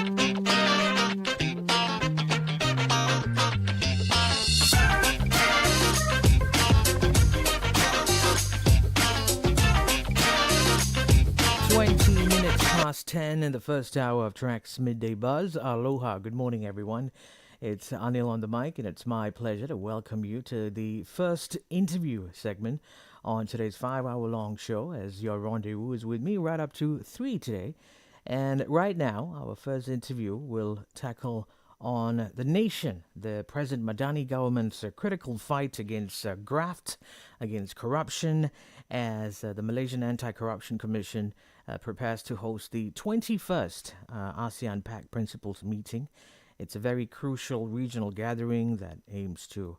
Past 10 in the first hour of Track's Midday Buzz. Aloha, good morning everyone. It's Anil on the mic, and it's my pleasure to welcome you to the first interview segment on today's 5-hour-long show, as your rendezvous is with me right up to 3 today. And right now, our first interview will tackle on the nation, the present Madani government's critical fight against graft, against corruption, as the Malaysian Anti-Corruption Commission prepares to host the 21st ASEAN-PAC Principles Meeting. It's a very crucial regional gathering that aims to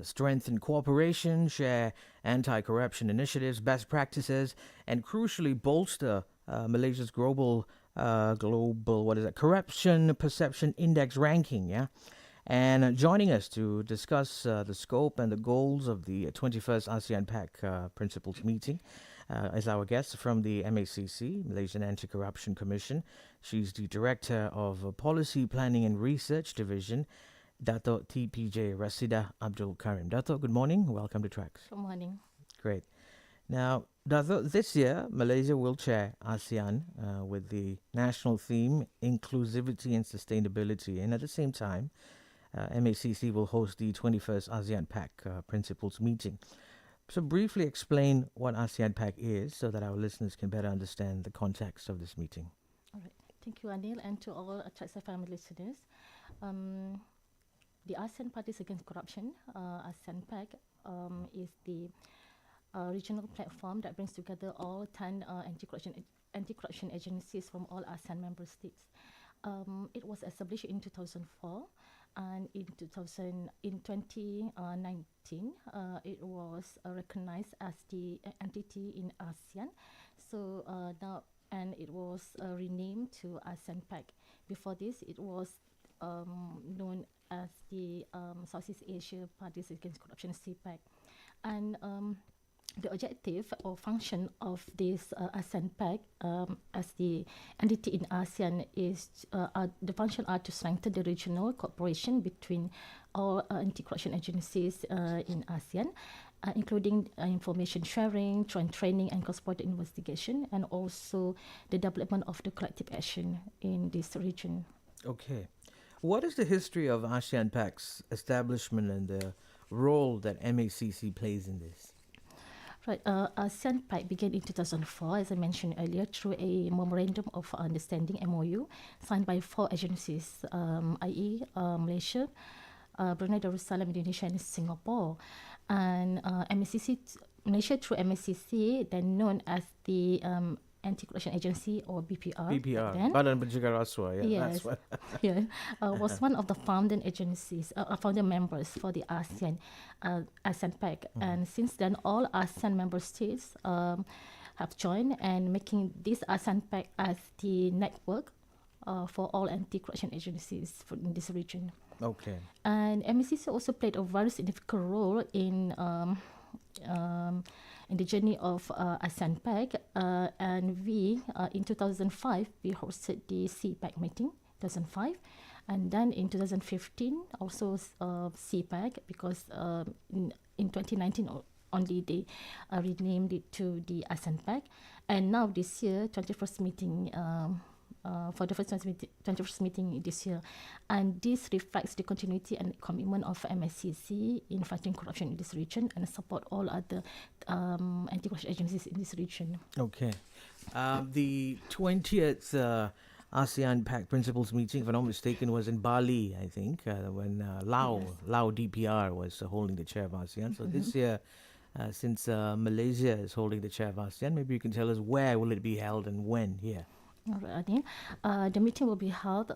strengthen cooperation, share anti-corruption initiatives, best practices, and crucially bolster Malaysia's global corruption perception index ranking. Yeah. And joining us to discuss the scope and the goals of the 21st ASEAN-PAC Principles Meeting is our guest from the MACC, Malaysian Anti-Corruption Commission. She's the Director of Policy Planning and Research Division, Dato' TPJ Rasida Abdul Karim. Dato', good morning. Welcome to Tracks. Good morning. Great. Now, Dato', this year, Malaysia will chair ASEAN with the national theme, Inclusivity and Sustainability. And at the same time, MACC will host the 21st ASEAN-PAC Principles Meeting. So briefly explain what ASEAN-PAC is so that our listeners can better understand the context of this meeting. All right. Thank you, Anil, and to all TRAXXfm listeners. The ASEAN Parties Against Corruption, ASEAN-PAC, is the regional platform that brings together all 10 anti-corruption agencies from all ASEAN member states. It was established in 2004. And in 2019, it was recognized as the entity in ASEAN. So now, and it was renamed to ASEAN-PAC. Before this, it was known as the Southeast Asia Parties Against Corruption, CPAC. And the objective or function of this ASEAN-PAC as the entity in ASEAN is the function are to strengthen the regional cooperation between all anti-corruption agencies in ASEAN, including information sharing, joint training, and cross-border investigation, and also the development of the collective action in this region. Okay. What is the history of ASEAN-PAC's establishment and the role that MACC plays in this? Right, ASEAN-PAC began in 2004, as I mentioned earlier, through a Memorandum of Understanding (MOU) signed by 4 agencies, i.e., Malaysia, Brunei Darussalam, Indonesia, and Singapore. And Malaysia through MACC, then known as the Anti-Corruption Agency or BPR. Badan Pencegahan Rasuah. Yeah, yes, was one of the founding agencies, founder members for the ASEAN-PAC. And since then, all ASEAN member states have joined and making this ASEAN-PAC as the network for all anti-corruption agencies in this region. Okay. And MACC also played a very significant role in the journey of ASEAN-PAC, and we, in 2005, we hosted the CPAC meeting, 2005, and then in 2015, also CPAC, because in 2019 only they renamed it to the ASEAN-PAC, and now this year, 21st meeting, for the 21st meeting this year. And this reflects the continuity and commitment of MACC in fighting corruption in this region and support all other anti-corruption agencies in this region. Okay. The 20th ASEAN-PAC Principles Meeting, if I'm not mistaken, was in Bali, I think, when Lao DPR was holding the chair of ASEAN. So this year, since Malaysia is holding the chair of ASEAN, maybe you can tell us where will it be held and when here? All right, Adin. The meeting will be held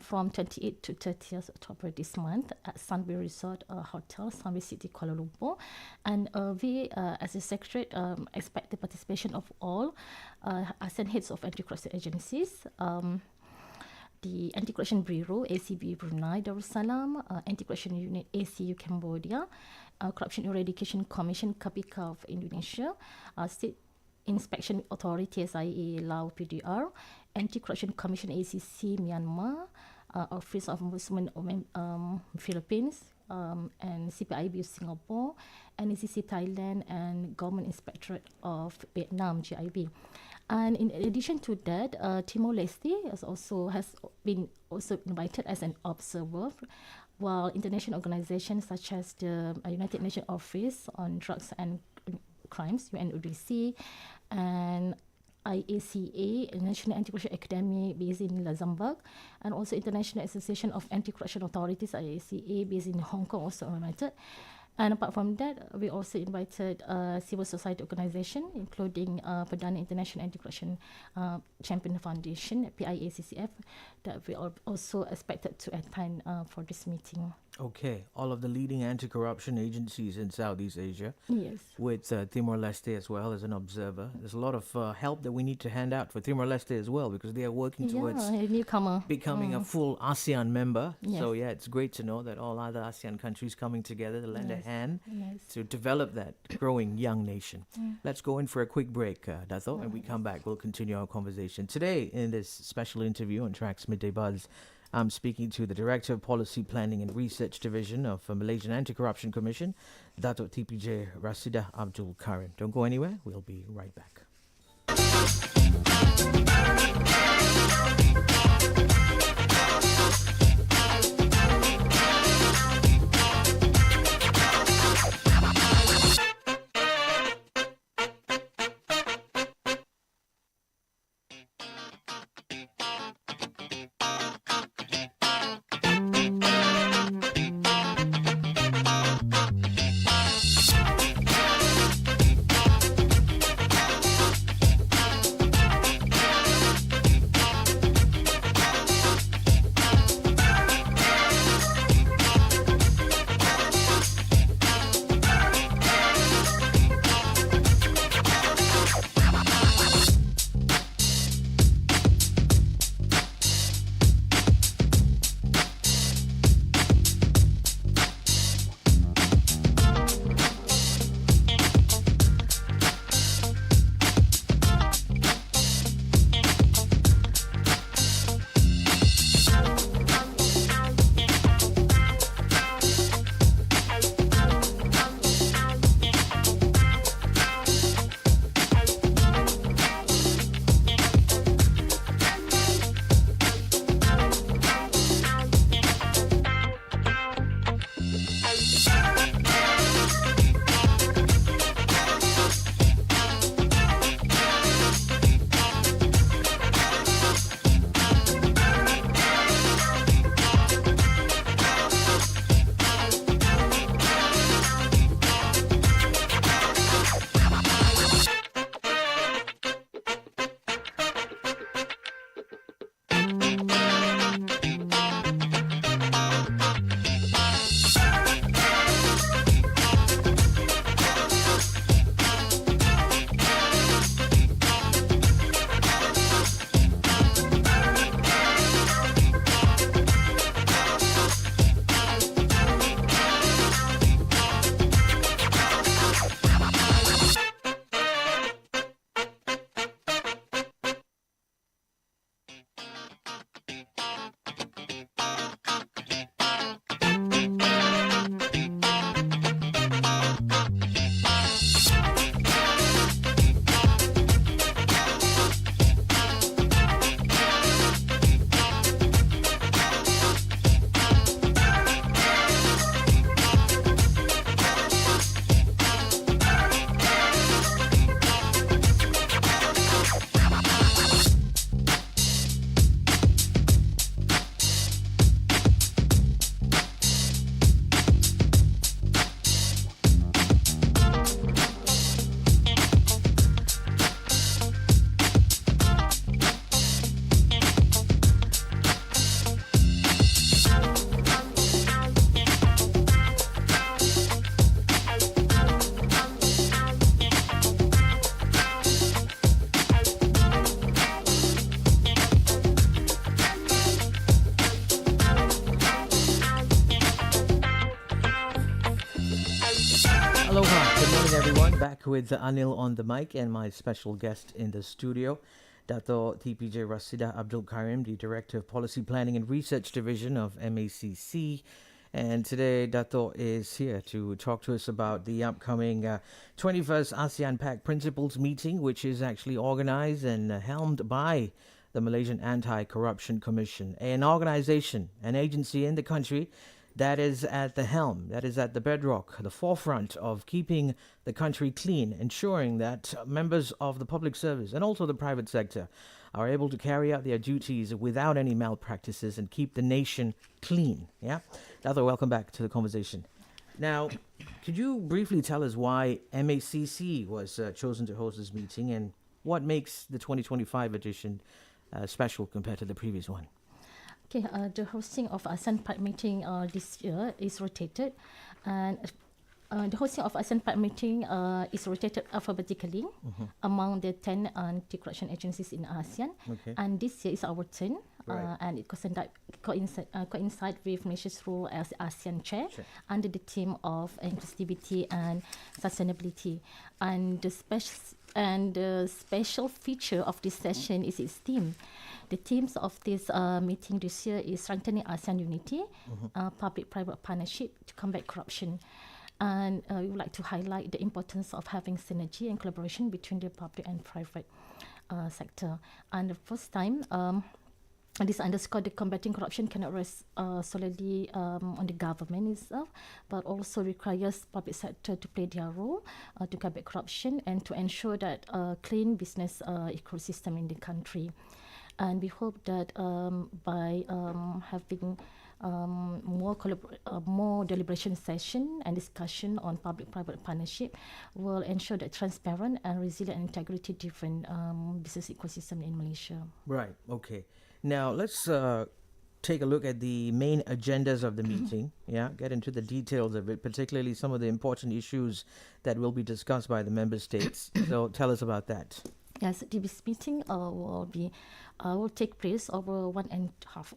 from 28th to 30th October this month at Sunway Resort Hotel, Sunway City, Kuala Lumpur. And we, as a secretariat, expect the participation of all ASEAN heads of anti-corruption agencies, the Anti-Corruption Bureau, ACB Brunei Darussalam, Anti-Corruption Unit, ACU Cambodia, Corruption Eradication Commission, KPK of Indonesia, State Inspection Authority, SIA, Lao PDR, Anti-Corruption Commission ACC Myanmar, Office of Ombudsman Philippines, and CPIB Singapore, NACC Thailand, and Government Inspectorate of Vietnam (GIV). And in addition to that, Timor-Leste has been invited as an observer, while international organizations such as the United Nations Office on Drugs and Crimes (UNODC) and IACA, National Anti-Corruption Academy based in Luxembourg, and also International Association of Anti-Corruption Authorities (IACA) based in Hong Kong also invited. And apart from that, we also invited civil society organization, including Perdana International Anti-Corruption Champion Foundation, PIACCF, that we are also expected to attend for this meeting. Okay, all of the leading anti-corruption agencies in Southeast Asia, Yes. with Timor-Leste as well as an observer. There's a lot of help that we need to hand out for Timor-Leste as well, because they are working towards a newcomer becoming a full ASEAN member. Yes. So yeah, it's great to know that all other ASEAN countries coming together to lend a hand Yes. to develop that growing young nation. Let's go in for a quick break, Dato, and we come back. We'll continue our conversation. Today, in this special interview on TRAXX Midday Buzz, I'm speaking to the Director of Policy Planning and Research Division of Malaysian Anti-Corruption Commission, Dato' TPJ Rasidah Abdul Karim. Don't go anywhere. We'll be right back. Aloha, good morning everyone. Back with Anil on the mic and my special guest in the studio, Dato TPJ Rasida Abdul Karim, the Director of Policy Planning and Research Division of MACC. And today, Dato is here to talk to us about the upcoming 21st ASEAN-PAC Principles Meeting, which is actually organized and helmed by the Malaysian Anti-Corruption Commission, an organization, an agency in the country that is at the helm, that is at the bedrock, the forefront of keeping the country clean, ensuring that members of the public service and also the private sector are able to carry out their duties without any malpractices and keep the nation clean. Yeah? Dato, welcome back to the conversation. Now, could you briefly tell us why MACC was chosen to host this meeting and what makes the 2025 edition special compared to the previous one? Okay, the hosting of ASEAN-PAC meeting this year is rotated, and the hosting of ASEAN-PAC meeting is rotated alphabetically among the 10 anti-corruption agencies in ASEAN. Okay. And this year is our turn, Right. and it coincide with Malaysia's role as ASEAN chair under the theme of inclusivity and sustainability. And the special feature of this session is its theme. The themes of this meeting this year is strengthening ASEAN unity, public-private partnership to combat corruption. And we would like to highlight the importance of having synergy and collaboration between the public and private sector. And the first time, this underscored the combating corruption cannot rest solely on the government itself, but also requires public sector to play their role to combat corruption and to ensure that clean business ecosystem in the country. And we hope that by having more deliberation session and discussion on public-private partnership will ensure that transparent and resilient and integrity-driven business ecosystem in Malaysia. Right, okay. Now, let's take a look at the main agendas of the meeting, get into the details of it, particularly some of the important issues that will be discussed by the member states. So tell us about that. Yes, this meeting will take place over 1.5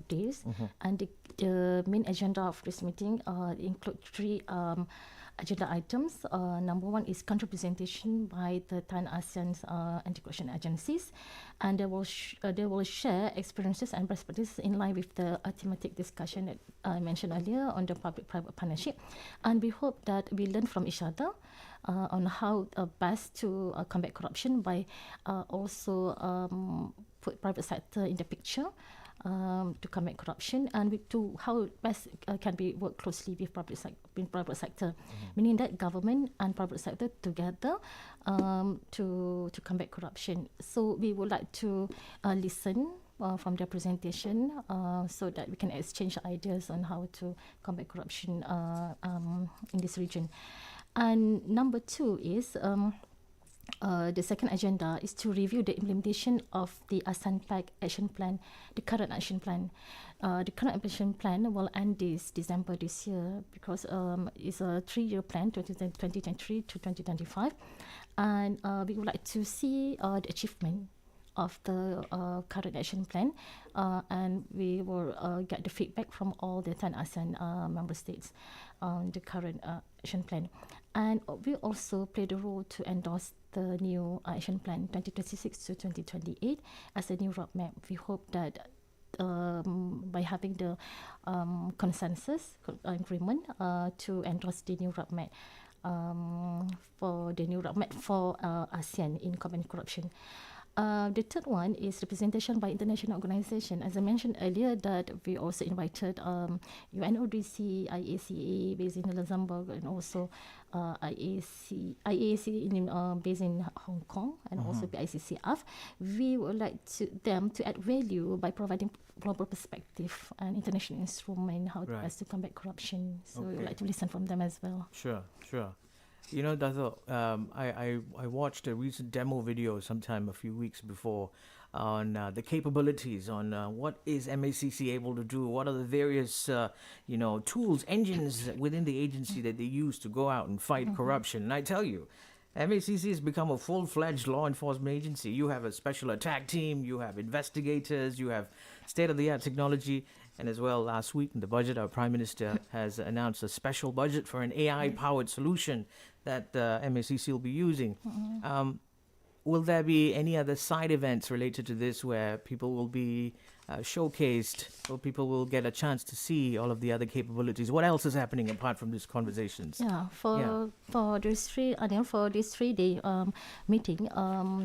days, and the main agenda of this meeting include three agenda items. Number one is country presentation by the 10 ASEAN anti-corruption agencies, and they will share experiences and best practices in line with the thematic discussion that I mentioned earlier on the public-private partnership. And we hope that we learn from each other on how best to combat corruption by also put private sector in the picture to combat corruption, and to how best can we work closely with private sector, meaning that government and private sector together to combat corruption. So we would like to listen from their presentation so that we can exchange ideas on how to combat corruption in this region. And number two is the second agenda is to review the implementation of the ASEAN-PAC action plan, the current action plan. The current action plan will end this December this year because it's a 3-year plan, 2023 to 2025. And we would like to see the achievement of the current action plan, and we will get the feedback from all the 10 ASEAN member states on the current action plan. And we also play the role to endorse the new action plan 2026 to 2028 as a new roadmap. We hope that by having the consensus agreement to endorse the new roadmap for ASEAN in combating corruption. The third one is representation by international organization. As I mentioned earlier, that we also invited UNODC, IACA based in Luxembourg, and also IAC based in Hong Kong, and also PICCF. We would like them to add value by providing global perspective and international instrument how best to combat corruption. So we would like to listen from them as well. Sure. You know, Dato, I watched a recent demo video sometime a few weeks before on the capabilities, on what is MACC able to do, what are the various, tools, engines within the agency that they use to go out and fight corruption. And I tell you, MACC has become a full-fledged law enforcement agency. You have a special attack team, you have investigators, you have state-of-the-art technology. And as well, last week in the budget, our Prime Minister has announced a special budget for an AI-powered solution that MACC will be using. will there be any other side events related to this where people will be showcased, or people will get a chance to see all of the other capabilities? What else is happening apart from these conversations? Yeah, Yeah. for this for this 3 day meeting,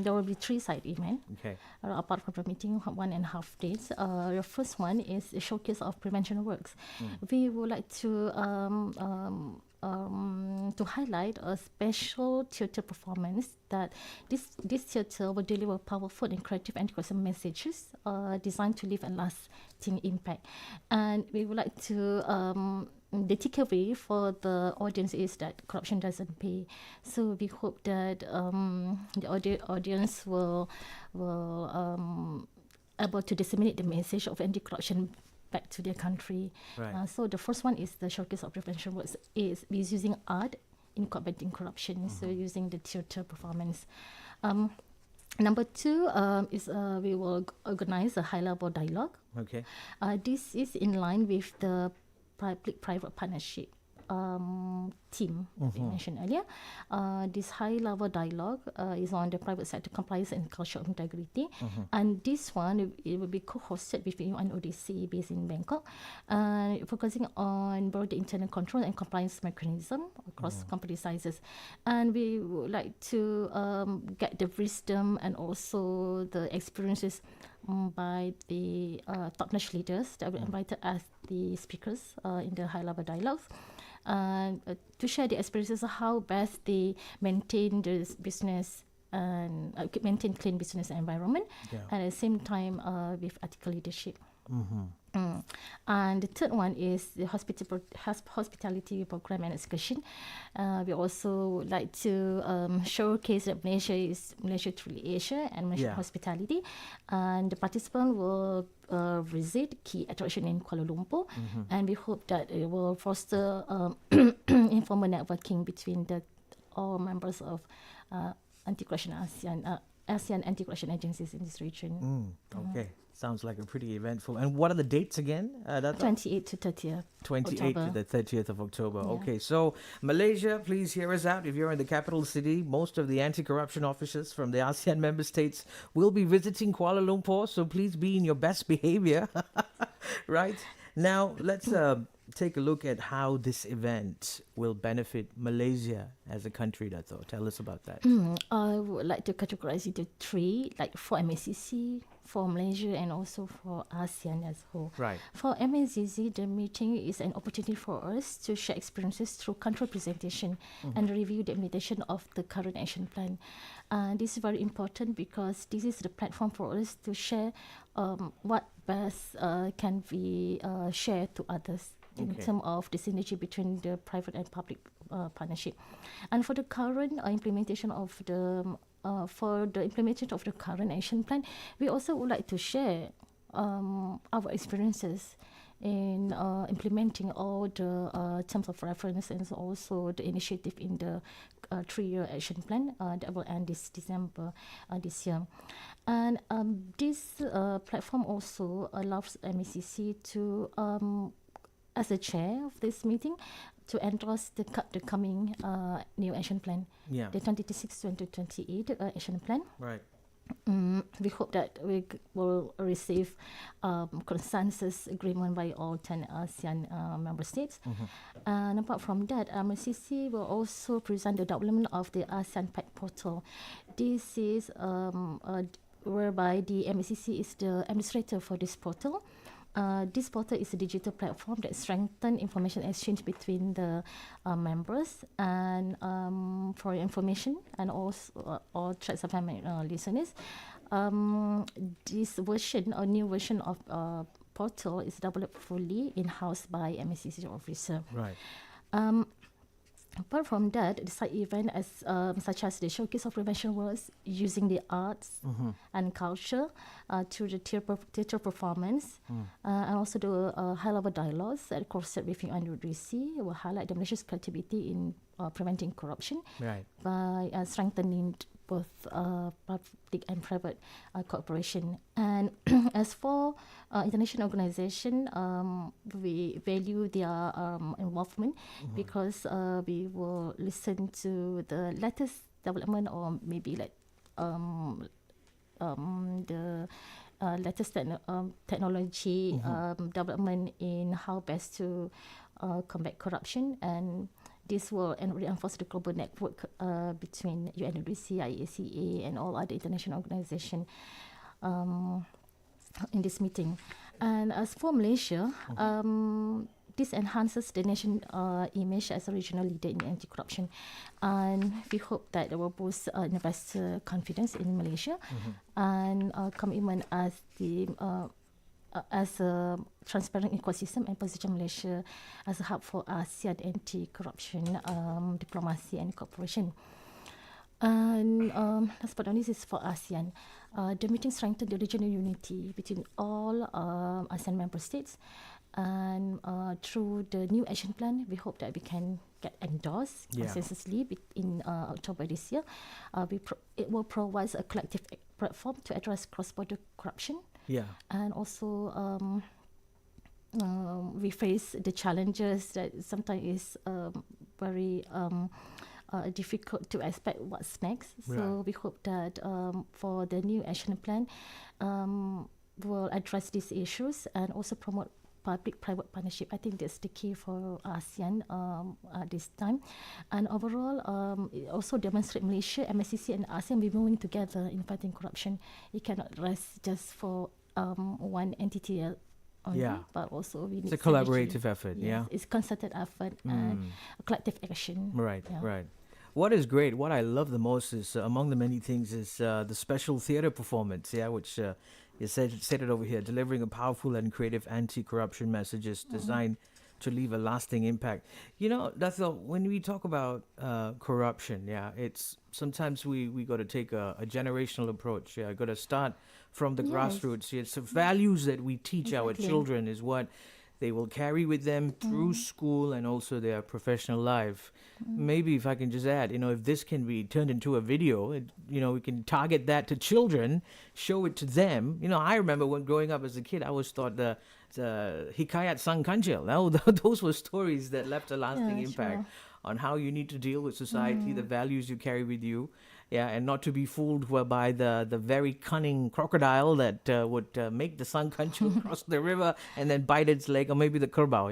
there will be three side events. Okay. Apart from the meeting, 1.5 days. The first one is a showcase of prevention works. We would like to highlight a special theatre performance that this theatre will deliver powerful and creative anti-corruption messages designed to leave a lasting impact. And we would like to the takeaway for the audience is that corruption doesn't pay. So we hope that the audience will able to disseminate the message of anti-corruption back to their country. Right. So the first one is the showcase of prevention works is using art in combating corruption. So using the theatre performance. Number two is we will organize a high-level dialogue. Okay. This is in line with the public-private partnership team we mentioned earlier. This high-level dialogue is on the private sector compliance and culture of integrity. And this one, it will be co-hosted with UNODC based in Bangkok, focusing on broader internal control and compliance mechanism across company sizes. And we would like to get the wisdom and also the experiences by the top notch leaders that were invited as the speakers in the high-level dialogues, to share the experiences of how best they maintain the business and maintain clean business environment, and at the same time with ethical leadership. And the third one is the hospitality program and excursion. We also would like to showcase that Malaysia truly Asia and Malaysian hospitality. And the participant will visit key attraction in Kuala Lumpur, and we hope that it will foster informal networking between all members of anti-corruption ASEAN anti-corruption agencies in this region. Okay. Sounds like a pretty eventful. And what are the dates again? 28th to 30th. 28th to the 30th of October. Yeah. Okay, so Malaysia, please hear us out. If you're in the capital city, most of the anti-corruption officers from the ASEAN member states will be visiting Kuala Lumpur, so please be in your best behavior. Right? Now, let's take a look at how this event will benefit Malaysia as a country, Dato'. Tell us about that. I would like to categorize it into three, like for MACC, for Malaysia, and also for ASEAN as a whole. Right. For MACC, the meeting is an opportunity for us to share experiences through country presentation and review the implementation of the current action plan. This is very important because this is the platform for us to share what best can we share to others in terms of the synergy between the private and public partnership. And for the current implementation of the current action plan, we also would like to share our experiences in implementing all the terms of reference and also the initiative in the 3-year action plan that will end this December this year. And this platform also allows MACC to, as a chair of this meeting, to endorse the coming new action plan, the 2026-2028 action plan. Right. We hope that we will receive consensus agreement by all 10 ASEAN member states. And apart from that, MACC will also present the development of the ASEAN-PAC portal. This is whereby the MACC is the administrator for this portal. This portal is a digital platform that strengthens information exchange between the members. And for your information, and also all TRAXXfm listeners, this version or new version of portal is developed fully in-house by MACC officer. Right. Apart from that, the side event such as the showcase of prevention works using the arts and culture through the theatre performance, and also the high-level dialogues at Corset with UNODC will highlight the Malaysia's creativity in preventing corruption by strengthening both public and private cooperation. And as for international organization, we value their involvement because we will listen to the latest development or maybe like the latest technology development in how best to combat corruption, and this will reinforce the global network between UNODC, IACA, and all other international organizations in this meeting. And as for Malaysia, this enhances the nation image as a regional leader in anti-corruption, and we hope that it will boost investor confidence in Malaysia and commitment as a transparent ecosystem, and position Malaysia as a hub for ASEAN anti-corruption diplomacy and cooperation. And last but not least is for ASEAN. The meeting strengthened the regional unity between all ASEAN member states, and through the new action plan, we hope that we can get endorsed consensusly in October this year. It will provide a collective platform to address cross-border corruption. And also we face the challenges that sometimes is very difficult to expect what's next. So we hope that for the new action plan will address these issues and also promote public-private partnership. I think that's the key for ASEAN this time. And overall, it also demonstrates Malaysia, MSCC and ASEAN be moving together in fighting corruption. It cannot rest just for one entity only, but also we need it's a collaborative effort. It's concerted effort and collective action. Right. What is great, what I love the most is, among the many things, is the special theatre performance, which is stated over here, delivering a powerful and creative anti-corruption messages designed to leave a lasting impact. You know, that's when we talk about corruption, it's sometimes we got to take a generational approach. Got to start from the grassroots. It's the values that we teach our children is what they will carry with them through school and also their professional life. Maybe if I can just add, if this can be turned into a video, we can target that to children, show it to them. I remember when growing up as a kid, I always thought the Hikayat Sang Kancil. Those were stories that left a lasting impact on how you need to deal with society, the values you carry with you. And not to be fooled by the very cunning crocodile that would make the Sang Kancil cross the river and then bite its leg, or maybe the kerbau.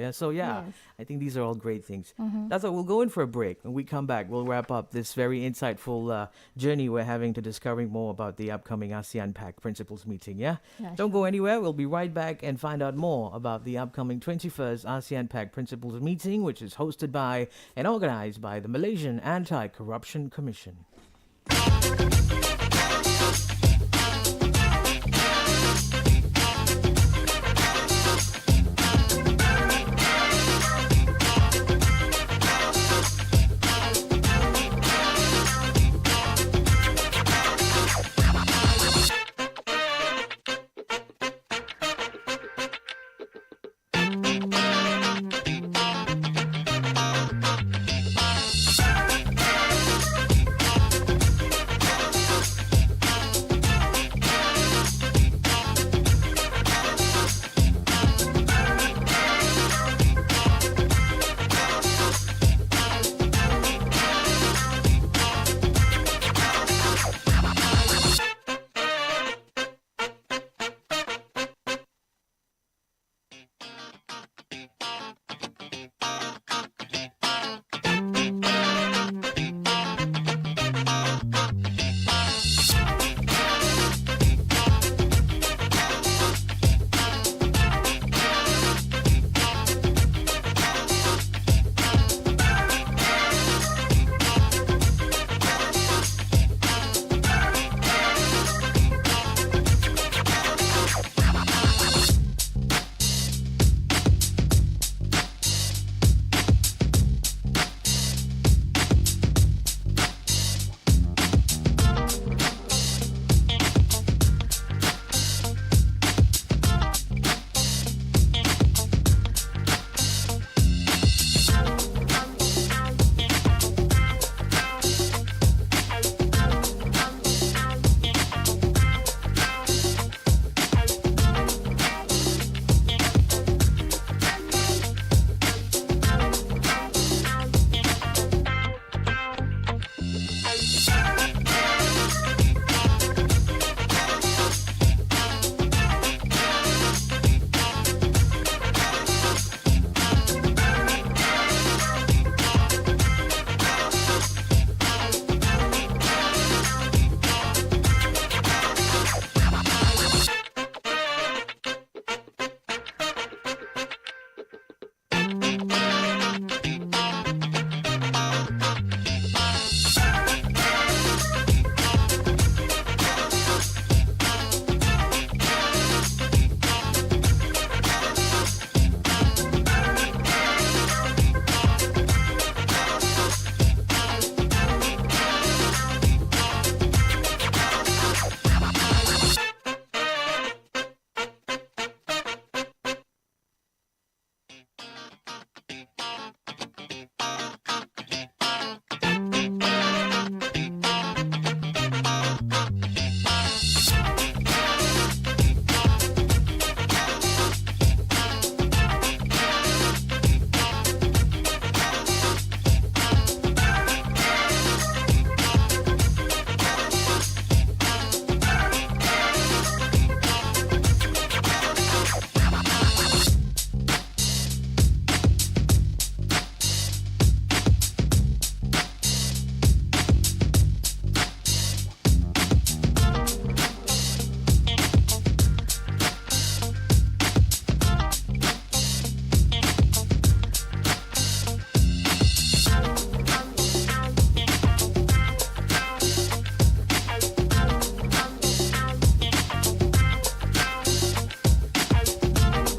I think these are all great things. That's all. We'll go in for a break. When we come back, we'll wrap up this very insightful journey we're having to discovering more about the upcoming ASEAN-PAC Principals meeting. Don't go anywhere. We'll be right back and find out more about the upcoming 21st ASEAN-PAC Principals meeting, which is hosted by and organized by the Malaysian Anti-Corruption Commission.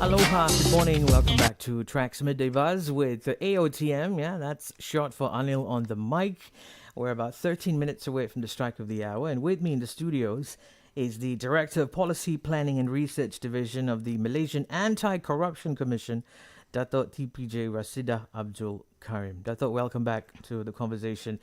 Aloha, good morning. Welcome back to Tracks Midday Buzz with AOTM. Yeah, that's short for Anil on the mic. We're about 13 minutes away from the strike of the hour, and with me in the studios is the Director of Policy Planning and Research Division of the Malaysian Anti-Corruption Commission, Dato' TPJ Rasida Abdul Karim. Dato', welcome back to the conversation.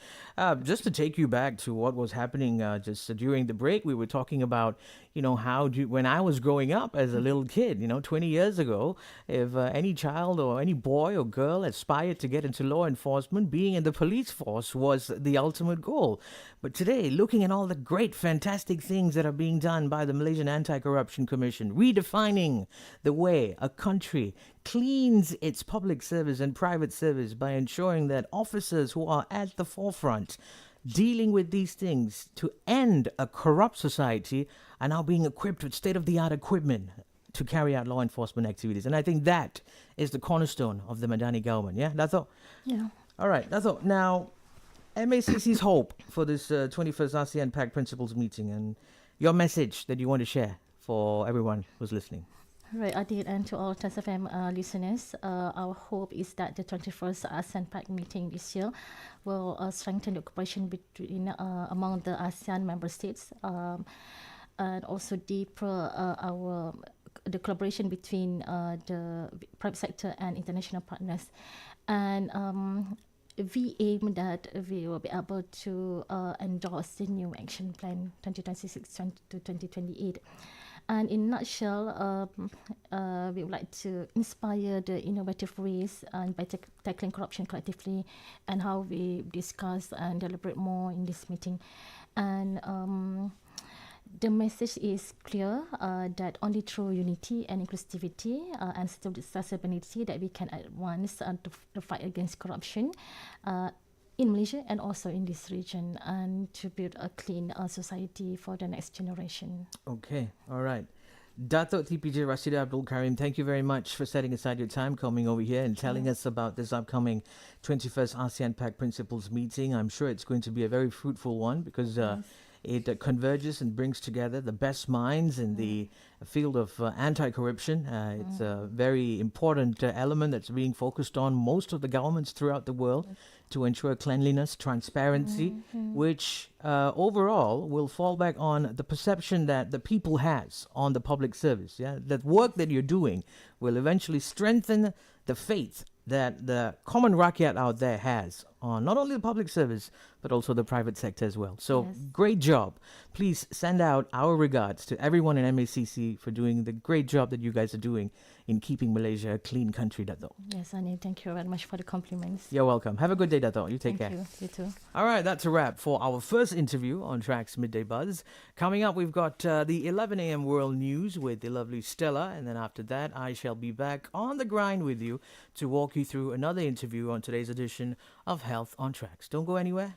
Just to take you back to what was happening just during the break, we were talking about, when I was growing up as a little kid, 20 years ago, if any child or any boy or girl aspired to get into law enforcement, being in the police force was the ultimate goal. But today, looking at all the great, fantastic things that are being done by the Malaysian Anti-Corruption Commission, redefining the way a country cleans its public service and private service by ensuring that officers who are at the forefront dealing with these things to end a corrupt society are now being equipped with state-of-the-art equipment to carry out law enforcement activities. And I think that is the cornerstone of the Madani government. Yeah, that's all? Yeah. All right, that's all. Now, MACC's hope for this 21st ASEAN-PAC Principles meeting and your message that you want to share for everyone who's listening. Right, Adil, and to all TRAXXfm listeners, our hope is that the 21st ASEAN-PAC meeting this year will strengthen the cooperation between among the ASEAN member states, and also deeper the collaboration between the private sector and international partners. And we aim that we will be able to endorse the new action plan 2026 to 2028. And in a nutshell, we would like to inspire the innovative ways by tackling corruption collectively, and how we discuss and deliberate more in this meeting. And the message is clear that only through unity and inclusivity and sustainability that we can advance the fight against corruption in Malaysia and also in this region, and to build a clean society for the next generation. Okay, all right. Dato' TPJ Rasida Abdul Karim, thank you very much for setting aside your time, coming over here and telling us about this upcoming 21st ASEAN-PAC Principles meeting. I'm sure it's going to be a very fruitful one because it converges and brings together the best minds in the field of anti-corruption. It's a very important element that's being focused on most of the governments throughout the world to ensure cleanliness, transparency, which overall will fall back on the perception that the people has on the public service. Yeah, that work that you're doing will eventually strengthen the faith that the common rakyat out there has on not only the public service, but also the private sector as well. So great job. Please send out our regards to everyone in MACC for doing the great job that you guys are doing in keeping Malaysia a clean country, Dato'. Yes, Anil, thank you very much for the compliments. You're welcome. Have a good day, Dato'. You take care. Thank you. You too. All right, that's a wrap for our first interview on Tracks Midday Buzz. Coming up, we've got the 11 a.m. World News with the lovely Stella. And then after that, I shall be back on the grind with you to walk you through another interview on today's edition of Health on Tracks. Don't go anywhere.